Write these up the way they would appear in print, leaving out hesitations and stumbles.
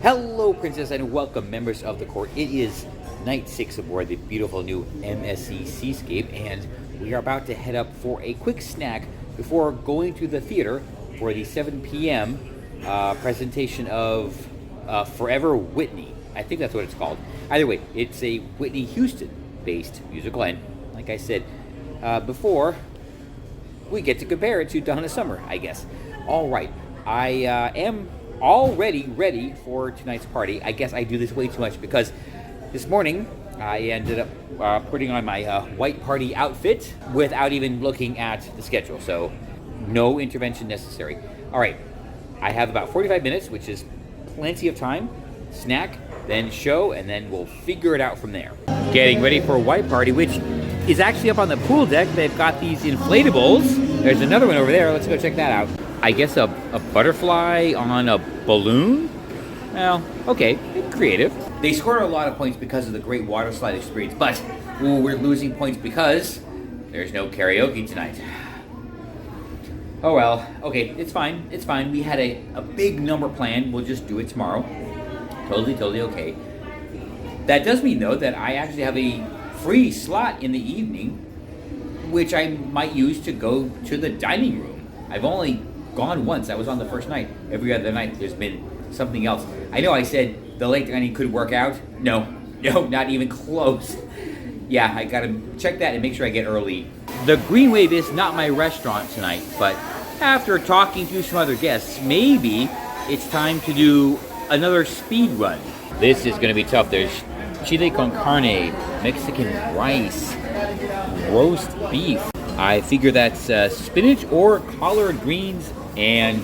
Hello, Princess, and welcome, members of the court. It is night 6 aboard the beautiful new MSC Seascape, and we are about to head up for a quick snack before going to the theater for the 7 p.m. Presentation of Forever Whitney. I think that's what it's called. Either way, it's a Whitney Houston-based musical, and like I said before, we get to compare it to Donna Summer, I guess. All right, I am already ready for tonight's party. I guess I do this way too much because this morning I ended up putting on my white party outfit without even looking at the schedule, so no intervention necessary. All right, I have about 45 minutes, which is plenty of time. Snack, then show, and then we'll figure it out from there. Getting ready for a white party, which is actually up on the pool deck. They've got these inflatables. There's another one over there. Let's go check that out. I guess a butterfly on a balloon? Well, okay, creative. They scored a lot of points because of the great water slide experience, but we're losing points because there's no karaoke tonight. Oh well, okay, it's fine, it's fine. We had a big number planned. We'll just do it tomorrow. Totally okay. That does mean, though, that I actually have a free slot in the evening, which I might use to go to the dining room. I've only gone once. That was on the first night. Every other night there's been something else. I know I said the late dining could work out. No, not even close. Yeah, I gotta check that and make sure I get early. The Green Wave is not my restaurant tonight, but after talking to some other guests, maybe it's time to do another speed run. This is gonna be tough. There's chile con carne, Mexican rice, roast beef. I figure that's spinach or collard greens and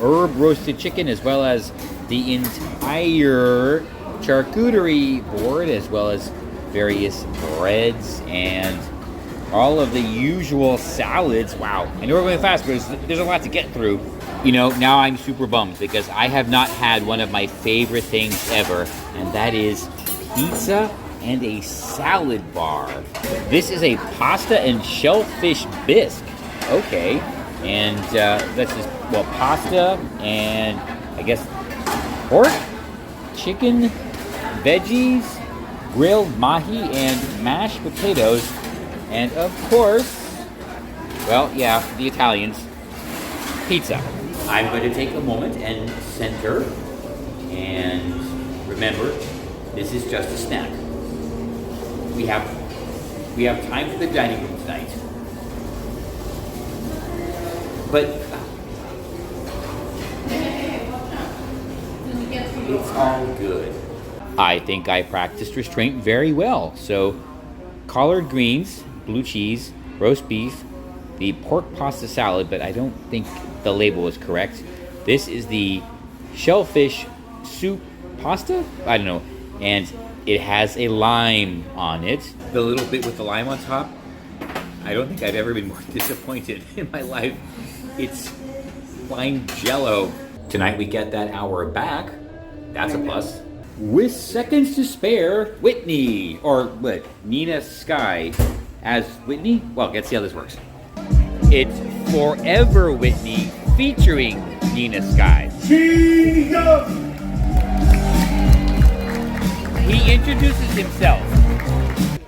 herb roasted chicken, as well as the entire charcuterie board, as well as various breads and all of the usual salads. Wow, I know we're going fast, but there's a lot to get through. You know, now I'm super bummed because I have not had one of my favorite things ever, and that is pizza and a salad bar. This is a pasta and shellfish bisque. Okay, and that's just, well, pasta and I guess pork, chicken, veggies, grilled mahi, and mashed potatoes, and of course, well, yeah, the Italians, pizza. I'm going to take a moment and center, and remember, this is just a snack. We have time for the dining room tonight. But it's all good. I think I practiced restraint very well. So, collard greens, blue cheese, roast beef, the pork pasta salad, but I don't think the label is correct. This is the shellfish soup pasta? I don't know. And it has a lime on it. The little bit with the lime on top, I don't think I've ever been more disappointed in my life. It's fine Jell-O. Tonight we get that hour back. That's a plus. With seconds to spare, Whitney, or what, Nina Sky as Whitney? Well, let's see how this works. It's Forever Whitney featuring Nina Sky. He introduces himself.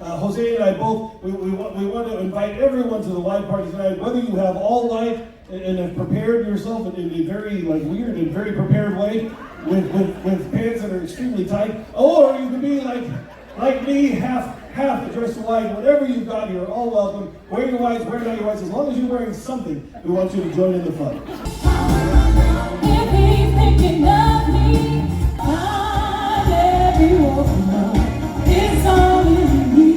Jose and I both, we want to invite everyone to the wide party tonight, whether you have all night and have prepared yourself in a very weird and very prepared way with pants that are extremely tight, or you can be like me, half dressed alike. Whatever you've got, you're all welcome. Wear your whites, wear not your whites. As long as you're wearing something, we want you to join in the fun. If he's thinking of me, it's all in me.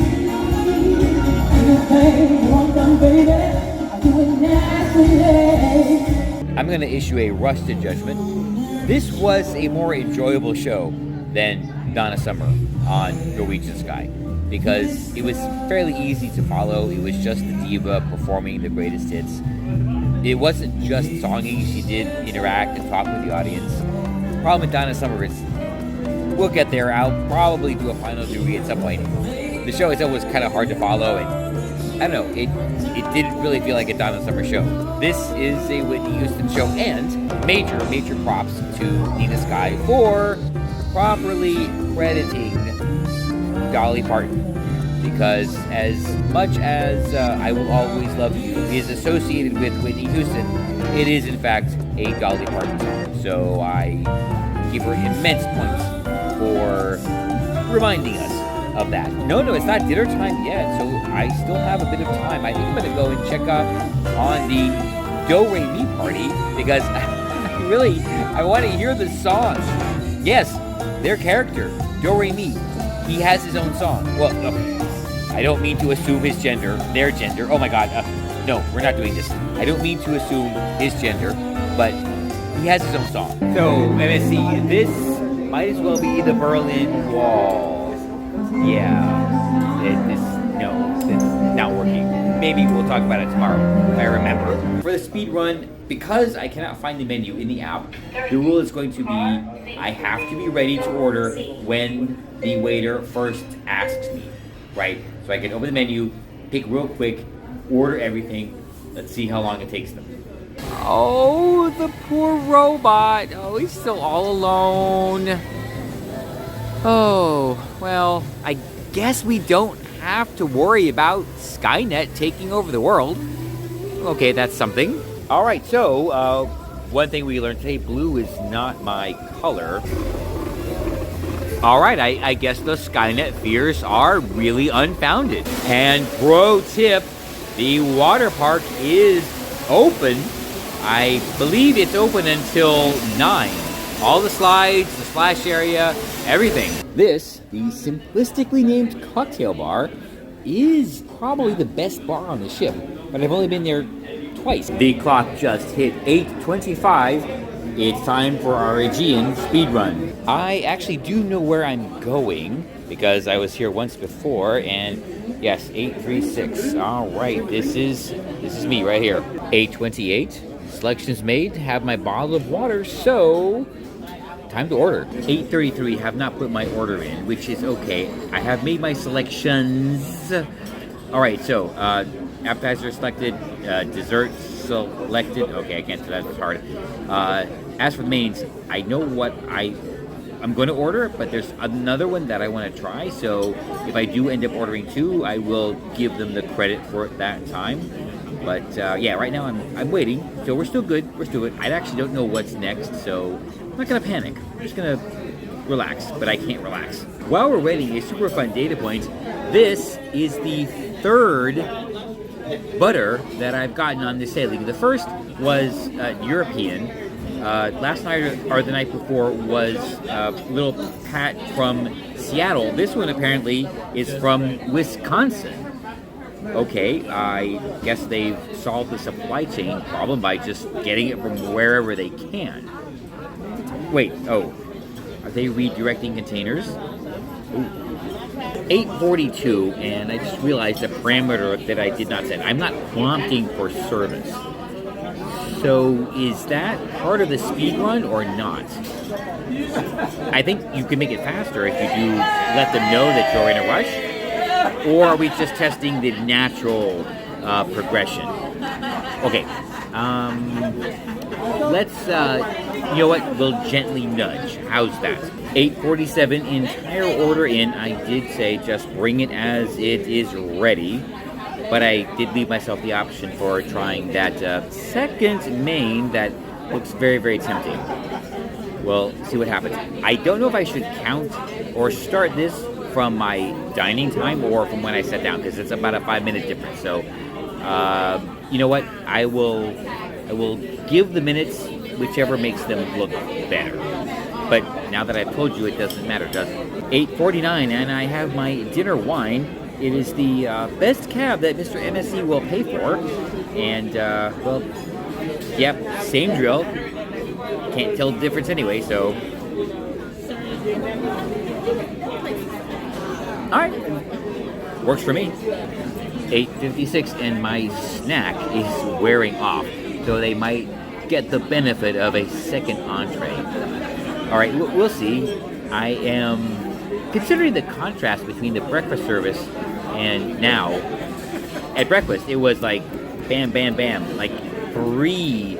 I'm going to issue a rusted judgment. This was a more enjoyable show than Donna Summer on Norwegian Sky because it was fairly easy to follow. It was just the diva performing the greatest hits. It wasn't just songing. She did interact and talk with the audience. The problem with Donna Summer is we'll get there. I'll probably do a final jury at some point. The show itself was kind of hard to follow, and I don't know, it didn't really feel like a Donna Summer show. This is a Whitney Houston show, and major props to Nina Sky for properly crediting Dolly Parton, because as much as I Will Always Love You is associated with Whitney Houston, it is in fact a Dolly Parton song. So I give her immense points for reminding us of that. No, it's not dinner time yet, so I still have a bit of time. I think I'm going to go and check out on the Do Re Mi party, because I want to hear the song. Yes, their character, Do Re Mi, he has his own song. Well, I don't mean to assume his gender, their gender. Oh my God, no, we're not doing this. I don't mean to assume his gender, but he has his own song. So, MSC, this might as well be the Berlin Wall. Yeah, it's not working. Maybe we'll talk about it tomorrow, if I remember. For the speed run, because I cannot find the menu in the app, the rule is going to be I have to be ready to order when the waiter first asks me, right? So I can open the menu, pick real quick, order everything. Let's see how long it takes them. Oh, the poor robot. Oh, he's still all alone. Oh, well, I guess we don't have to worry about Skynet taking over the world. Okay, that's something. All right, so one thing we learned today, blue is not my color. All right, I guess the Skynet fears are really unfounded. And pro tip, the water park is open. I believe it's open until 9. All the slides, the splash area, everything. This, the simplistically named cocktail bar, is probably the best bar on the ship, but I've only been there twice. The clock just hit 8:25. It's time for our Aegean speed run. I actually do know where I'm going because I was here once before, and yes, 836. All right, this is me right here. 828. Selections made. Have my bottle of water, so time to order. 8:33. Have not put my order in, which is okay. I have made my selections. All right, so appetizer selected, dessert selected. Okay, I can't do that. It's hard. As for the mains, I know what I'm going to order, but there's another one that I want to try. So if I do end up ordering 2, I will give them the credit for it that time. But yeah, right now I'm waiting. So we're still good. I actually don't know what's next, so I'm not going to panic. I'm just going to relax, but I can't relax. While we're waiting, a super fun data point. This is the 3rd butter that I've gotten on this sailing. The first was European. Last night or the night before was little Pat from Seattle. This one apparently is from Wisconsin. Okay, I guess they've solved the supply chain problem by just getting it from wherever they can. Wait, are they redirecting containers? Ooh. 8:42, and I just realized a parameter that I did not set. I'm not prompting for service. So is that part of the speed run or not? I think you can make it faster if you do let them know that you're in a rush. Or are we just testing the natural progression? Okay. Let's, you know what? We'll gently nudge. How's that? 8:47, entire order in. I did say just bring it as it is ready. But I did leave myself the option for trying that second main that looks very, very tempting. We'll see what happens. I don't know if I should count or start this from my dining time or from when I sat down, because it's about a 5-minute difference. So, you know what? I will give the minutes whichever makes them look better. But now that I've told you, it doesn't matter, does it? 8:49, and I have my dinner wine. It is the best cab that Mr. MSC will pay for. And, well, yep, same drill. Can't tell the difference anyway, so. All right. Works for me. 8:56, and my snack is wearing off. So they might get the benefit of a second entree. All right, we'll see. I am considering the contrast between the breakfast service and now. At breakfast, it was like bam, bam, bam. Like 3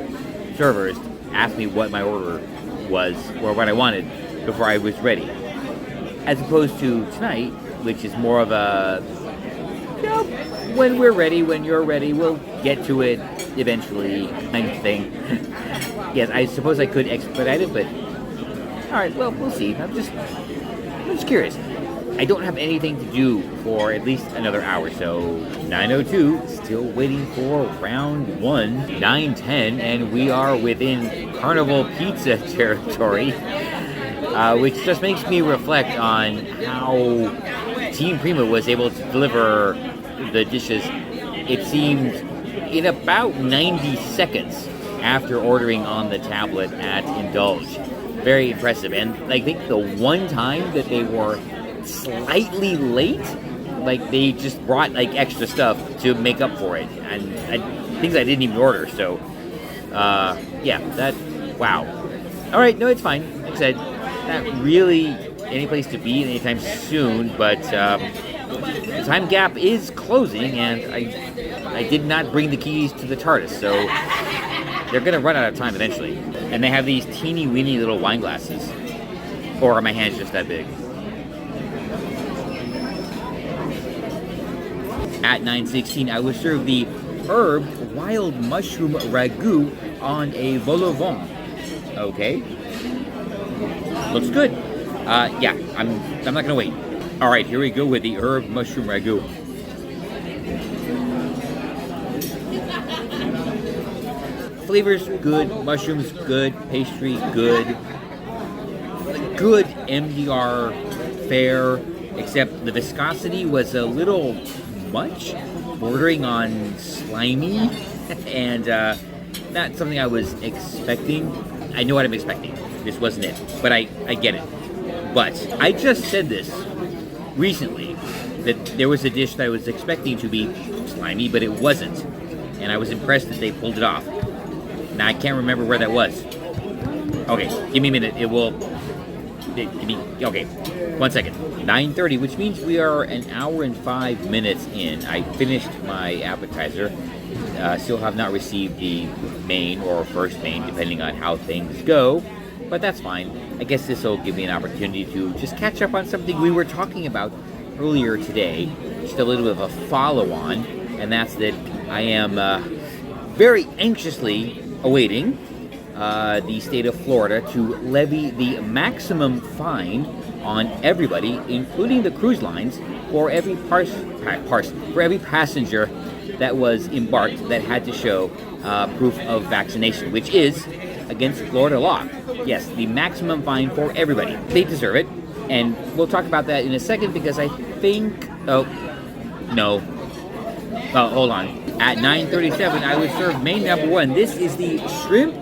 servers asked me what my order was or what I wanted. before I was ready. As opposed to tonight, which is more of a, you know, when we're ready, when you're ready, we'll get to it eventually kind of thing. Yes, I suppose I could expedite it, but alright, well, we'll see. I'm just curious. I don't have anything to do for at least another hour, so 9:02, still waiting for round 1, 9:10, and we are within Carnival Pizza territory, which just makes me reflect on how Team Prima was able to deliver the dishes, it seemed, in about 90 seconds after ordering on the tablet at Indulge. Very impressive. And I think the one time that they were slightly late, like they just brought like extra stuff to make up for it, and things I didn't even order. So yeah, that, wow. All right, no, it's fine. Like I said, not really any place to be anytime soon, but the time gap is closing, and I did not bring the keys to the TARDIS, so they're gonna run out of time eventually. And they have these teeny weeny little wine glasses, or are my hands just that big? At 9:16, I was served the herb wild mushroom ragu on a vol au vent. Okay, looks good. Yeah, I'm not gonna wait. All right, here we go with the herb mushroom ragu. Flavors good, mushrooms good, pastry good. Good MDR fare, except the viscosity was a little much, bordering on slimy, and not something I was expecting. I know what I'm expecting. This wasn't it, but I get it. But I just said this recently, that there was a dish that I was expecting to be slimy, but it wasn't. And I was impressed that they pulled it off. Now I can't remember where that was. Okay, give me a minute. Okay, 1 second. 9:30, which means we are an hour and 5 minutes in. I finished my appetizer. Still have not received the main or first main, depending on how things go. But that's fine. I guess this will give me an opportunity to just catch up on something we were talking about earlier today. Just a little bit of a follow-on, and that's that I am very anxiously awaiting the state of Florida to levy the maximum fine on everybody, including the cruise lines, for every for every passenger that was embarked that had to show proof of vaccination, which is against Florida law. Yes, the maximum fine for everybody. They deserve it, and we'll talk about that in a second, because I think, oh, no. Oh, hold on. At 9:37, I was served main number 1. This is the shrimp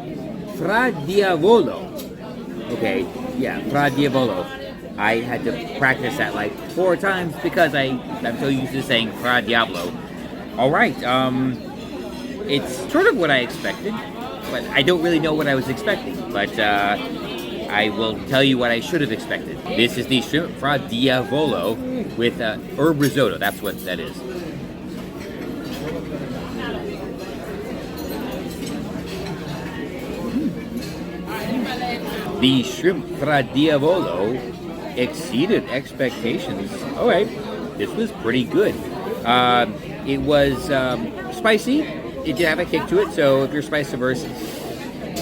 fra diavolo. Okay, yeah, fra diavolo. I had to practice that like 4 times because I'm so used to saying fra diablo. All right, it's sort of what I expected, but I don't really know what I was expecting. But I will tell you what I should have expected. This is the shrimp fra diavolo with herb risotto. That's what that is. The shrimp fra diavolo exceeded expectations. All right, this was pretty good. It was spicy. It did have a kick to it, so if you're spice averse,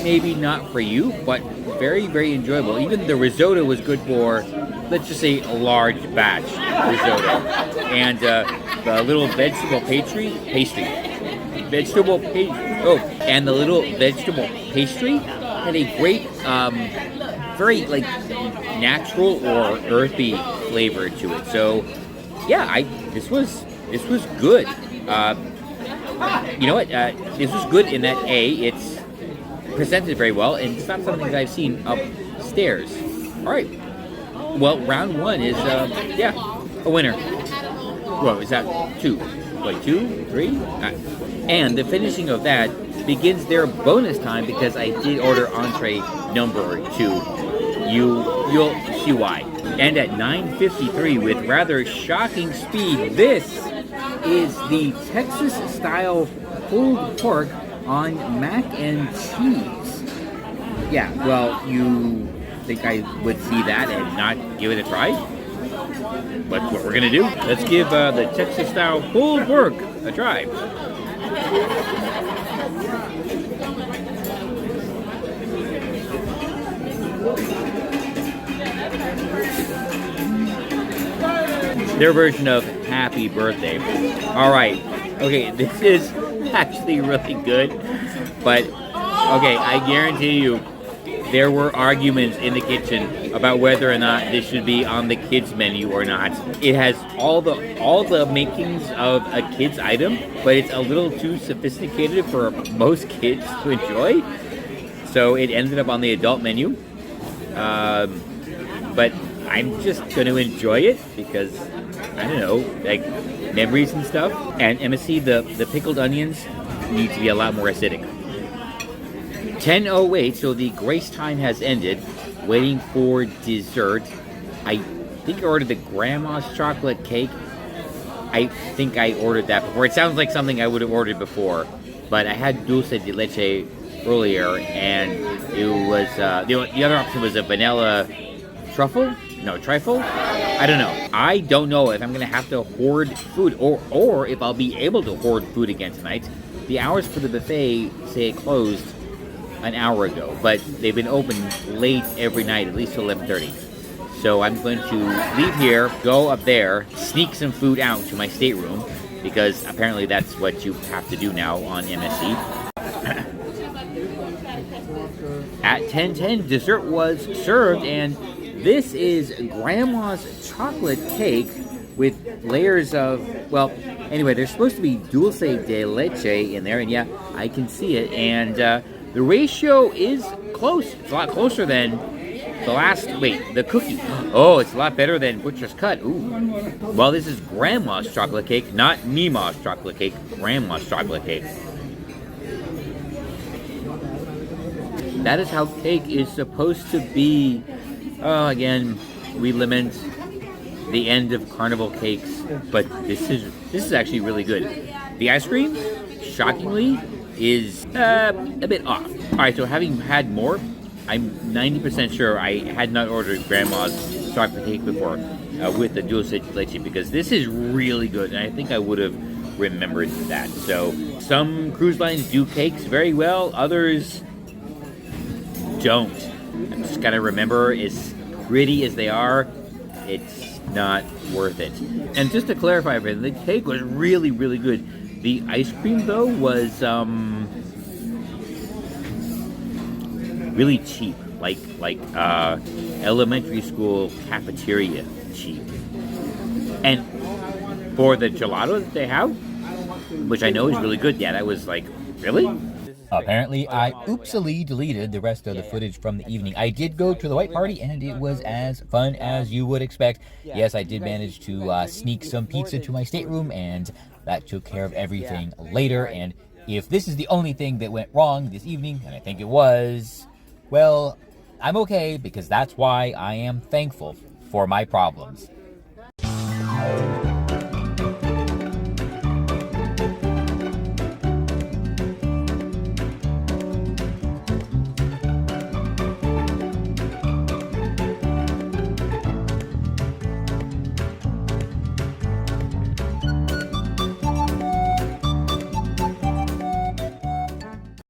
maybe not for you, but very, very enjoyable. Even the risotto was good for, let's just say, a large batch risotto. And the little vegetable pastry, and the little vegetable pastry had a great, very like natural or earthy flavor to it. So, yeah, this was good. You know what? This was good in that it's presented very well, and it's not something that I've seen upstairs. All right. Well, round 1 is a winner. Well, is that 2? Wait, 2, 3? And the finishing of that begins their bonus time, because I did order entree number 2. You'll see why. And at 9:53, with rather shocking speed, this is the Texas-style pulled pork on mac and cheese. Yeah, well, you think I would see that and not give it a try. But what we're gonna do, let's give the Texas-style pulled pork a try. Their version of happy birthday. All right, okay, this is actually really good, but okay, I guarantee you there were arguments in the kitchen about whether or not this should be on the kids menu or not. It has all the makings of a kid's item, but it's a little too sophisticated for most kids to enjoy. So it ended up on the adult menu. But I'm just going to enjoy it because, I don't know, like memories and stuff. And MSC, the pickled onions need to be a lot more acidic. 10:08, so the grace time has ended. Waiting for dessert. I think I ordered the grandma's chocolate cake. I think I ordered that before. It sounds like something I would have ordered before. But I had dulce de leche earlier, and it was the other option was a vanilla trifle. I don't know. I don't know if I'm gonna have to hoard food or if I'll be able to hoard food again tonight. The hours for the buffet say it closed an hour ago, but they've been open late every night, at least till 11:30. So I'm going to leave here, go up there, sneak some food out to my stateroom, because apparently that's what you have to do now on MSC. At 10:10, dessert was served, and this is grandma's chocolate cake with layers of, well, anyway, there's supposed to be dulce de leche in there, and yeah, I can see it, and the ratio is close. It's a lot closer than the cookie. Oh, it's a lot better than Butcher's Cut. Ooh. Well, this is grandma's chocolate cake, not Mima's chocolate cake, grandma's chocolate cake. That is how cake is supposed to be. Oh, again, we lament the end of carnival cakes, but this is actually really good. The ice cream, shockingly, is a bit off. All right, so having had more, I'm 90% sure I had not ordered grandma's chocolate cake before with the dulce de leche, because this is really good, and I think I would have remembered that. So some cruise lines do cakes very well, others don't. I'm just gotta remember, as pretty as they are, it's not worth it. And just to clarify everything, the cake was really, really good. The ice cream, though, was really cheap, like elementary school cafeteria cheap. And for the gelato that they have, which I know is really good, yeah, that was like, really? Apparently, I oopsily deleted the rest of the footage from the evening. I did go to the white party, and it was as fun as you would expect. Yes, I did manage to sneak some pizza to my stateroom, and that took care of everything later. And if this is the only thing that went wrong this evening, and I think it was, well, I'm okay, because that's why I am thankful for my problems.